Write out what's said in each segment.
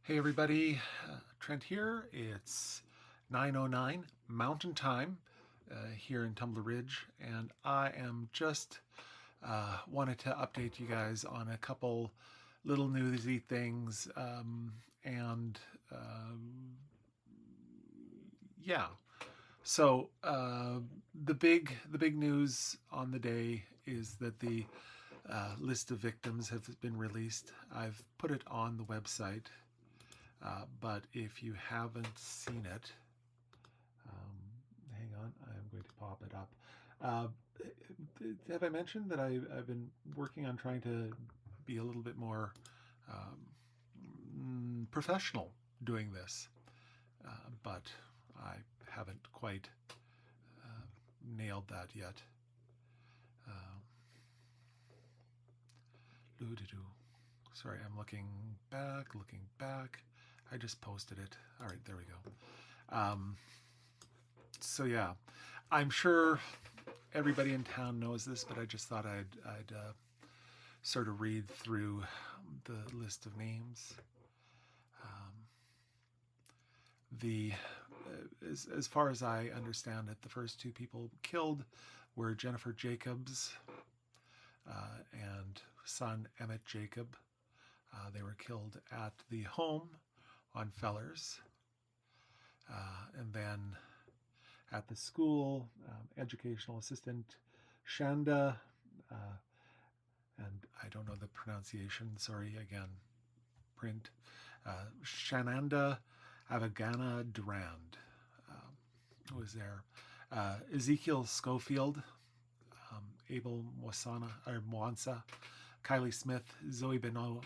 Hey everybody, Trent here. It's 9:09 Mountain Time here in Tumbler Ridge, and I am just wanted to update you guys on a couple little newsy things, and yeah. So the big news on the day is that the list of victims have been released. I've put it on the website. But if you haven't seen it, hang on, I'm going to pop it up. Uh, have I mentioned that I've been working on trying to be a little bit more professional doing this, but I haven't quite nailed that yet. Uh, Sorry, I'm looking back. I just posted it. All right, there we go. So yeah, I'm sure everybody in town knows this, but I just thought I'd sort of read through the list of names. Um, the as far as I understand it, the first two people killed were Jennifer Jacobs and son Emmett Jacob. They were killed at the home on Fellers, and then at the school, educational assistant Shanda, uh, and I don't know the pronunciation, sorry again, print, Shananda Avagana Durand was there. Ezekiel Schofield, Abel Mwansa, Kylie Smith, Zoe Benoit,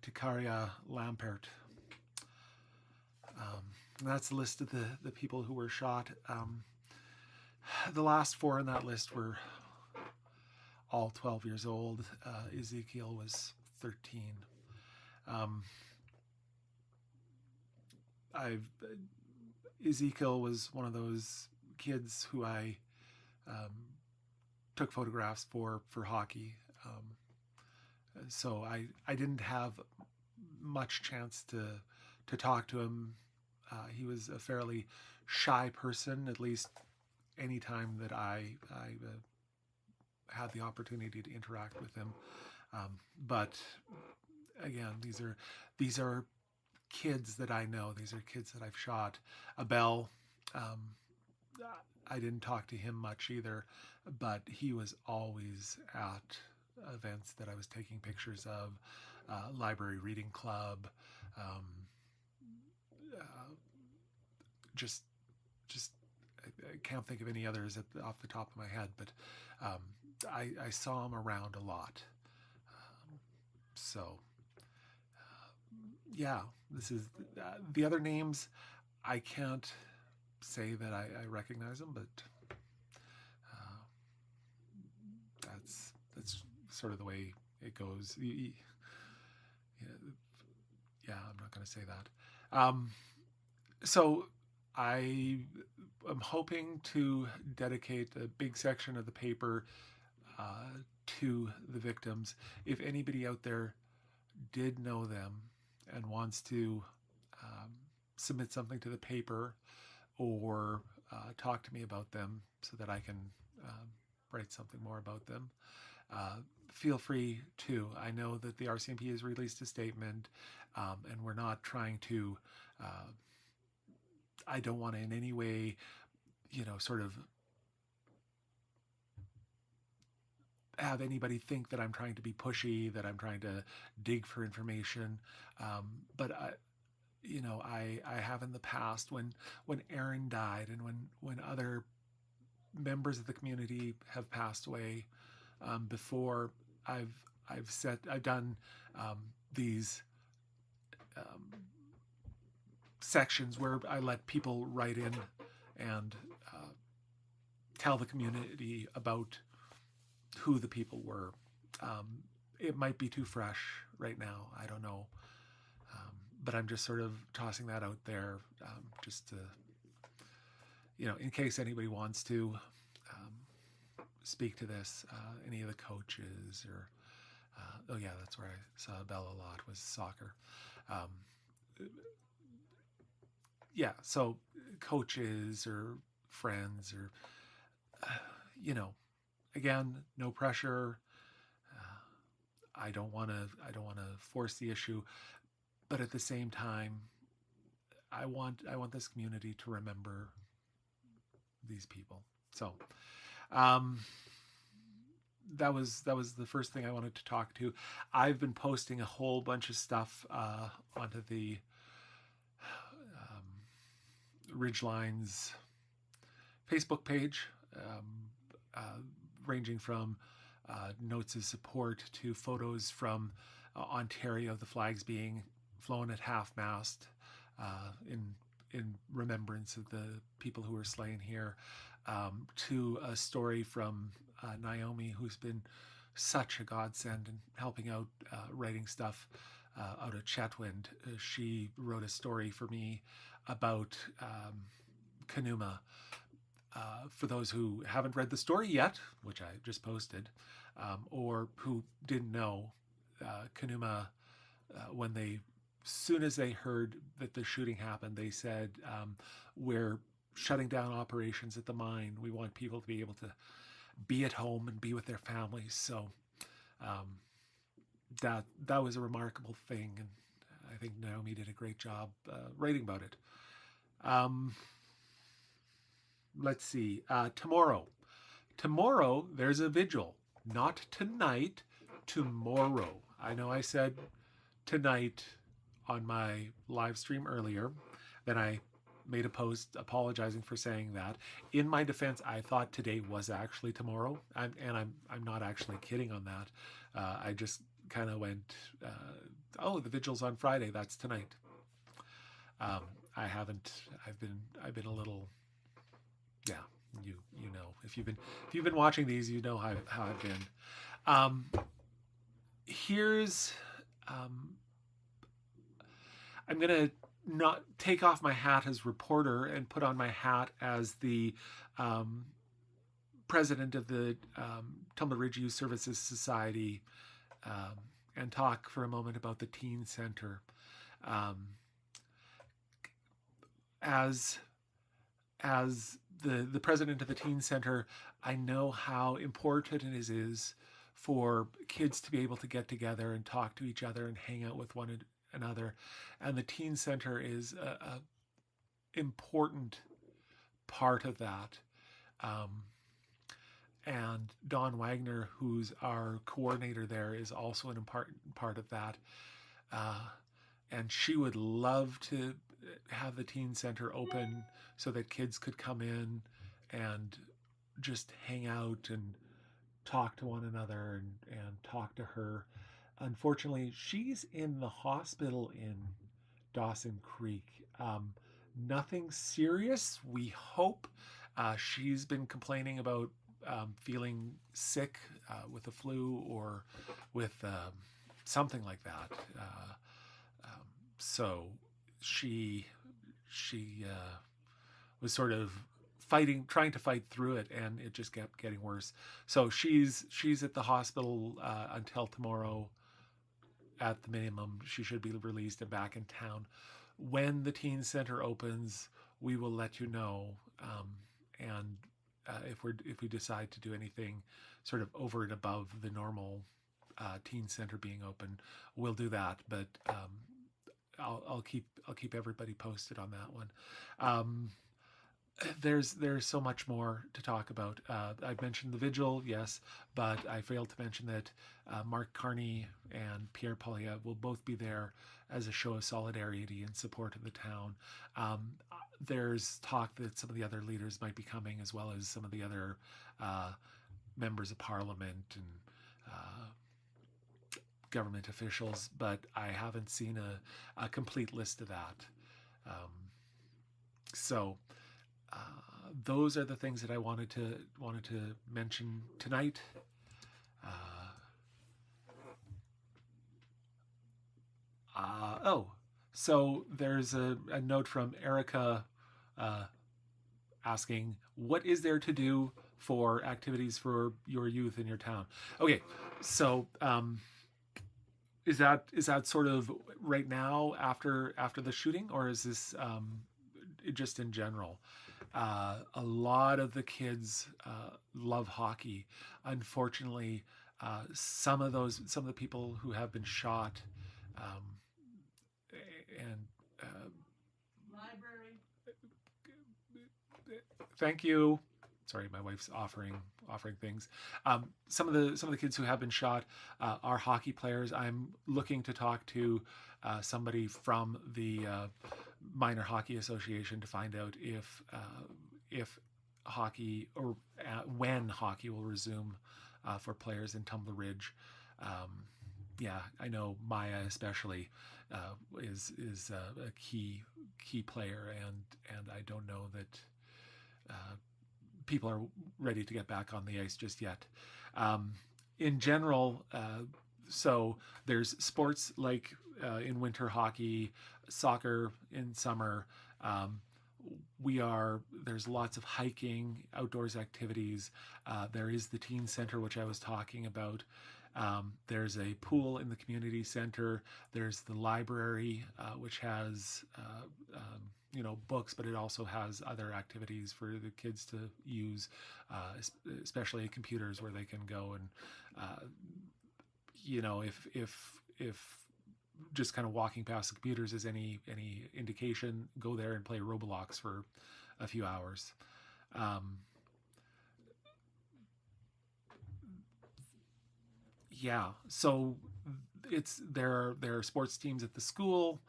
Tikaria Lampert. And that's the list of the people who were shot. The last four on that list were all 12 years old. Ezekiel was 13. Um, I've Ezekiel was one of those kids who I um, took photographs for hockey. So I didn't have much chance to talk to him. He was a fairly shy person, at least any time that I had the opportunity to interact with him. But again, these are kids that I know. These are kids that I've shot. Abel, um, I didn't talk to him much either, but he was always at events that I was taking pictures of, library reading club, um, uh, just just I can't think of any others off the top of my head, but um, I saw him around a lot. So yeah, this is the other names. I can't say that I recognize them, but uh, that's sort of the way it goes. Yeah, I'm not going to say that. So I am hoping to dedicate a big section of the paper to the victims. If anybody out there did know them and wants to um, submit something to the paper or talk to me about them so that I can um, write something more about them, uh, feel free to. I know that the RCMP has released a statement, and we're not trying to. I don't want to in any way, sort of have anybody think that I'm trying to be pushy, that I'm trying to dig for information. But I have in the past when Aaron died and when other members of the community have passed away before. I've I've done um, these um, sections where I let people write in and tell the community about who the people were. Um, it might be too fresh right now. I don't know. But I'm just sort of tossing that out there just to, in case anybody wants to speak to this, any of the coaches or Oh yeah, that's where I saw Bella a lot, was soccer. Um, yeah, so coaches or friends or, you know, again, no pressure. I don't want to force the issue, but at the same time, I want this community to remember these people. So, um, that was the first thing I wanted to talk to. I've been posting a whole bunch of stuff onto the Ridgelines Facebook page, ranging from notes of support to photos from Ontario, the flags being flown at half mast in remembrance of the people who were slain here, to a story from Naomi, who's been such a godsend in helping out, writing stuff out of Chetwynd. She wrote a story for me about Kanuma. For those who haven't read the story yet, which I just posted, or who didn't know, Kanuma, when they, soon as they heard that the shooting happened, they said, we're shutting down operations at the mine. We want people to be able to be at home and be with their families. So um, that was a remarkable thing, and I think Naomi did a great job writing about it. Um, let's see. Tomorrow. Tomorrow, there's a vigil. Not tonight, tomorrow. I know I said tonight on my live stream earlier. Then I made a post apologizing for saying that. In my defense, I thought today was actually tomorrow, and I'm not actually kidding on that. I just kind of went, oh, the vigil's on Friday. That's tonight. I haven't. I've been a little, yeah. You know, if you've been watching these, you know how I've been. Um, here's I'm gonna not take off my hat as reporter and put on my hat as the president of the Tumbler Ridge Youth Services Society, and talk for a moment about the Teen Center. Um, as the president of the Teen Center, I know how important it is for kids to be able to get together and talk to each other and hang out with one another. And the Teen Center is a important part of that. And Dawn Wagner, who's our coordinator there, is also an important part of that. And she would love to have the Teen Center open so that kids could come in and just hang out and talk to one another and talk to her. Unfortunately, she's in the hospital in Dawson Creek. Nothing serious, we hope. She's been complaining about feeling sick with the flu or with something like that. So she was sort of trying to fight through it, and it just kept getting worse. So she's at the hospital until tomorrow. At the minimum, she should be released and back in town. When the Teen Center opens, we will let you know. And if we decide to do anything sort of over and above the normal Teen Center being open, we'll do that. But I'll keep everybody posted on that one. There's so much more to talk about. I mentioned the vigil, yes, but I failed to mention that Mark Carney and Pierre Poilievre will both be there as a show of solidarity and support of the town. There's talk that some of the other leaders might be coming, as well as some of the other members of parliament and government officials, but I haven't seen a complete list of that. So those are the things that I wanted to mention tonight. So there's a note from Erica asking, what is there to do for activities for your youth in your town? Okay, so Is that sort of right now after the shooting, or is this just in general? A lot of the kids love hockey. Unfortunately, some of the people who have been shot, um, and library. Thank you. Sorry, my wife's offering things. Some of the kids who have been shot are hockey players. I'm looking to talk to somebody from the minor hockey association to find out if hockey, or when hockey will resume for players in Tumbler Ridge. Um, yeah, I know Maya especially is a key player, and I don't know that uh, people are ready to get back on the ice just yet. Um, in general, so there's sports like in winter hockey, soccer in summer. Um, there's lots of hiking, outdoors activities. There is the teen center, which I was talking about. There's a pool in the community center. There's the library, which has books, but it also has other activities for the kids to use, especially computers where they can go and uh, if just kind of walking past the computers is any indication, go there and play Roblox for a few hours. Um, yeah, so there are sports teams at the school.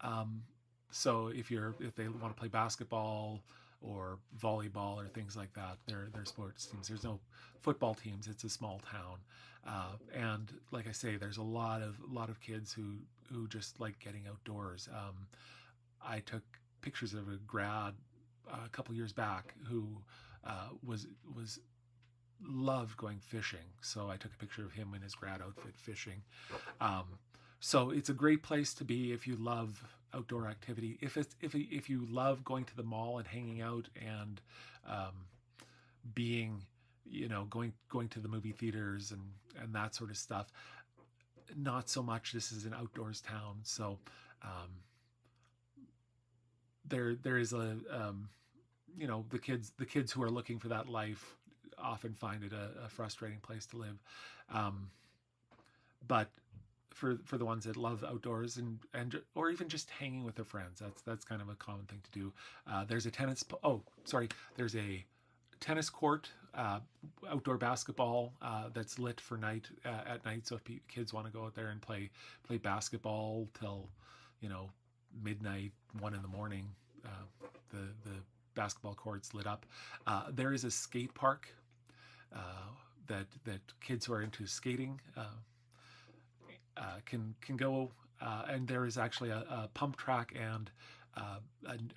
Um, so if they want to play basketball or volleyball or things like that, they're sports teams. There's no football teams. It's a small town, and like I say, there's a lot of kids who just like getting outdoors. I took pictures of a grad a couple years back who was loved going fishing. So I took a picture of him in his grad outfit fishing. Um, so it's a great place to be if you love outdoor activity. If you love going to the mall and hanging out and um, being, going to the movie theaters and that sort of stuff. Not so much. This is an outdoors town, so um, there is the kids who are looking for that life often find it a frustrating place to live. Um, but for the ones that love outdoors and or even just hanging with their friends, that's kind of a common thing to do. There's a tennis. Oh, sorry. There's a tennis court, outdoor basketball that's lit for night at night. So if kids want to go out there and play basketball till you know midnight, 1 in the morning, the basketball court's lit up. There is a skate park uh, that kids who are into skating can go. And there is actually a pump track and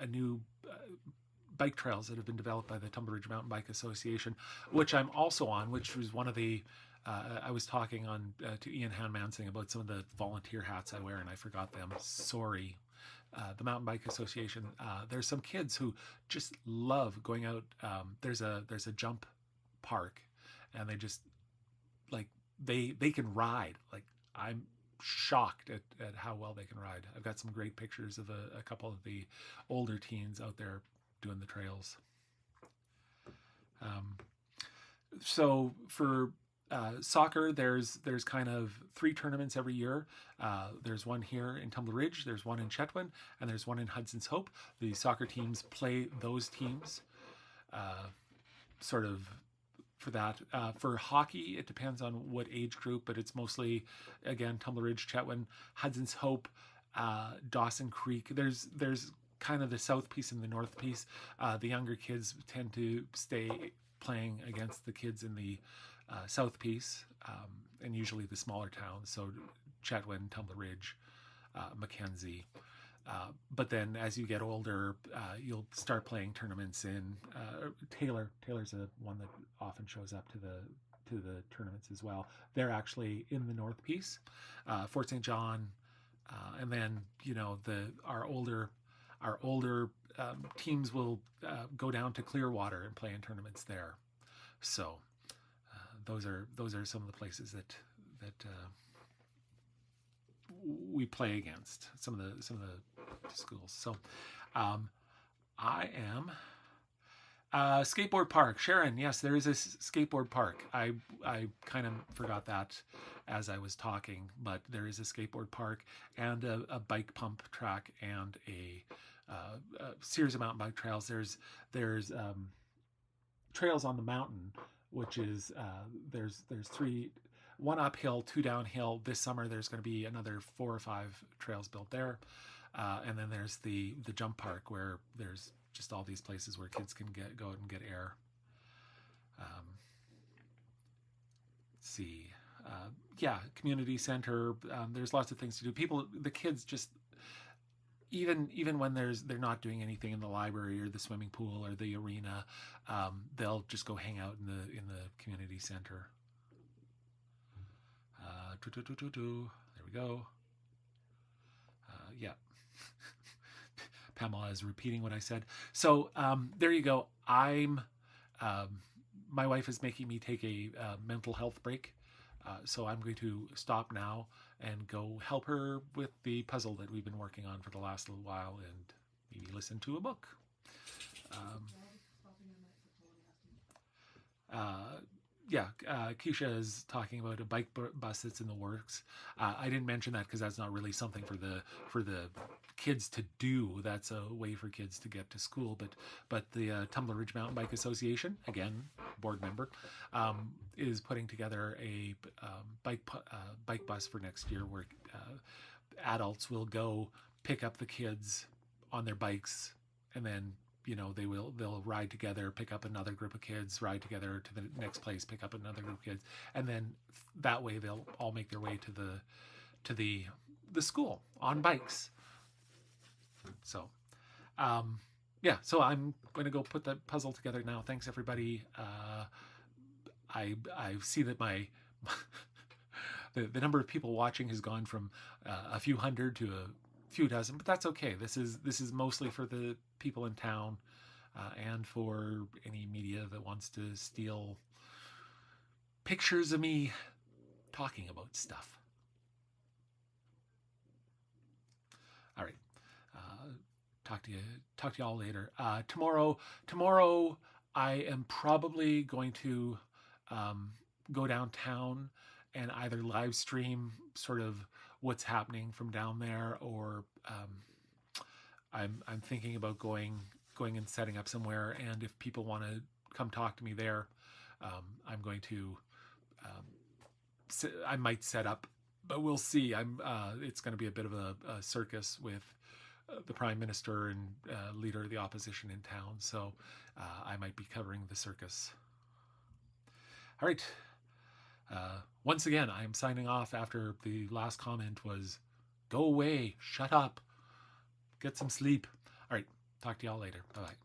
a new bike trails that have been developed by the Tumbler Ridge Mountain Bike Association, which I'm also on, which was one of the. I was talking on to Ian Hanmansing about some of the volunteer hats I wear, and I forgot them. Sorry. The Mountain Bike Association. There's some kids who just love going out. There's a jump park, and they just like they can ride. Like I'm shocked at how well they can ride. I've got some great pictures of a couple of the older teens out there doing the trails. Um, so for soccer, there's kind of three tournaments every year. There's one here in Tumbler Ridge, there's one in Chetwynd, and there's one in Hudson's Hope. The soccer teams play those teams, uh, sort of for that. For hockey, it depends on what age group, but it's mostly again Tumbler Ridge, Chetwynd, Hudson's Hope, Dawson Creek. There's kind of the south piece and the north piece. The younger kids tend to stay playing against the kids in the south piece, and usually the smaller towns. So Chetwynd, Tumbler Ridge, Mackenzie. But then as you get older, you'll start playing tournaments in Taylor. Taylor's one that often shows up to the tournaments as well. They're actually in the North Piece, Fort St. John, and then our older teams will go down to Clearwater and play in tournaments there. So those are some of the places that we play against some of the schools. So I am skateboard park. Sharon, yes, there is a skateboard park. I kind of forgot that as I was talking, but there is a skateboard park and a bike pump track and a series of mountain bike trails. There's trails on the mountain, which is there's three, one uphill, two downhill. This summer there's going to be another 4 or 5 trails built there, and then there's the jump park where there's just all these places where kids can go out and get air. Let's see, yeah, community center. There's lots of things to do. The kids just even when they're not doing anything in the library or the swimming pool or the arena, they'll just go hang out in the community center. There we go. Yeah. Pamela is repeating what I said. So there you go. My wife is making me take a mental health break. So I'm going to stop now and go help her with the puzzle that we've been working on for the last little while and maybe listen to a book. Yeah, Keisha is talking about a bike bus that's in the works. I didn't mention that because that's not really something for the kids to do. That's a way for kids to get to school. But the Tumbler Ridge Mountain Bike Association, again, board member, is putting together a bike bus for next year where adults will go pick up the kids on their bikes, and then they'll ride together, pick up another group of kids, ride together to the next place, pick up another group of kids, and then that way they'll all make their way to the school on bikes. So yeah, so I'm going to go put that puzzle together now. Thanks everybody. I see that my the number of people watching has gone from a few hundred to a few dozen, but that's okay. This is mostly for the people in town and for any media that wants to steal pictures of me talking about stuff. All right. Talk to you all later. Tomorrow I am probably going to go downtown and either live stream sort of what's happening from down there, or I'm thinking about going and setting up somewhere. And if people want to come talk to me there, I'm going to I might set up, but we'll see. It's going to be a bit of a circus with the Prime Minister and leader of the opposition in town, so I might be covering the circus. All right. Once again, I am signing off after the last comment was, go away, shut up, get some sleep. All right, talk to y'all later. Bye-bye.